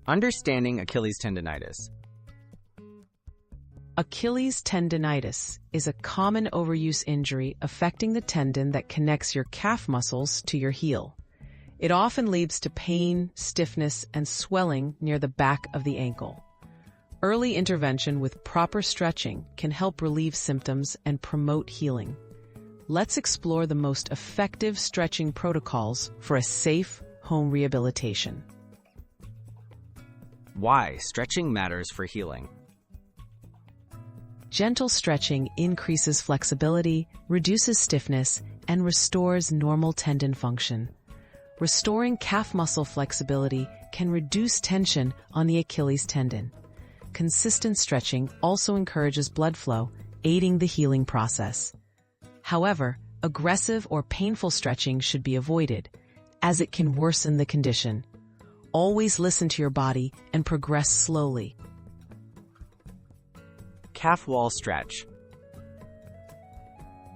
Understanding Achilles tendonitis. Achilles tendonitis is a common overuse injury affecting the tendon that connects your calf muscles to your heel. It often leads to pain, stiffness, and swelling near the back of the ankle. Early intervention with proper stretching can help relieve symptoms and promote healing. Let's explore the most effective stretching protocols for a safe home rehabilitation. Why stretching matters for healing. Gentle stretching increases flexibility, reduces stiffness, and restores normal tendon function. Restoring calf muscle flexibility can reduce tension on the Achilles tendon. Consistent stretching also encourages blood flow, aiding the healing process. However, aggressive or painful stretching should be avoided, as it can worsen the condition. Always listen to your body and progress slowly. Calf wall stretch.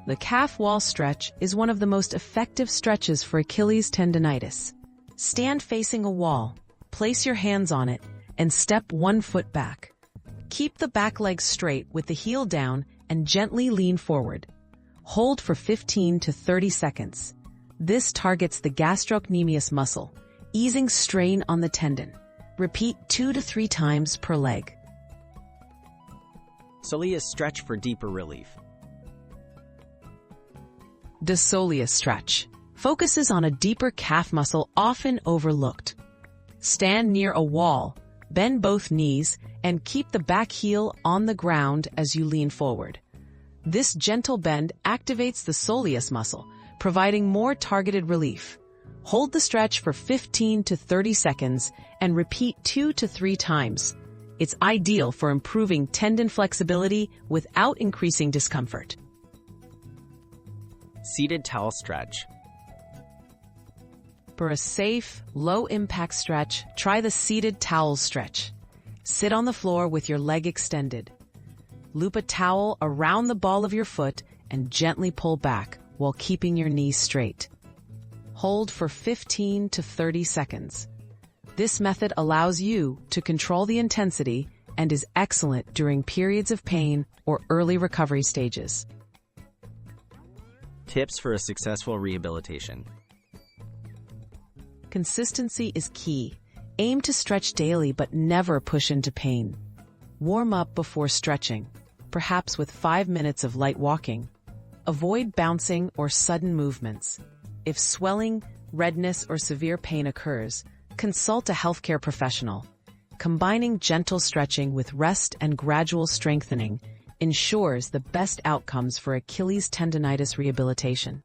The calf wall stretch is one of the most effective stretches for Achilles tendonitis. Stand facing a wall, place your hands on it, and step 1 foot back. Keep the back leg straight with the heel down and gently lean forward. Hold for 15 to 30 seconds. This targets the gastrocnemius muscle, easing strain on the tendon. Repeat 2 to 3 times per leg. Soleus stretch for deeper relief. The Soleus stretch focuses on a deeper calf muscle often overlooked. Stand near a wall, bend both knees, and keep the back heel on the ground as you lean forward. This gentle bend activates the soleus muscle, providing more targeted relief. Hold the stretch for 15 to 30 seconds and repeat 2 to 3 times. It's ideal for improving tendon flexibility without increasing discomfort. Seated towel stretch. For a safe, low-impact stretch, try the seated towel stretch. Sit on the floor with your leg extended. Loop a towel around the ball of your foot and gently pull back while keeping your knees straight. Hold for 15 to 30 seconds. This method allows you to control the intensity and is excellent during periods of pain or early recovery stages. Tips for a successful rehabilitation. Consistency is key. Aim to stretch daily but never push into pain. Warm up before stretching, perhaps with 5 minutes of light walking. Avoid bouncing or sudden movements. If swelling, redness, or severe pain occurs, consult a healthcare professional. Combining gentle stretching with rest and gradual strengthening ensures the best outcomes for Achilles tendonitis rehabilitation.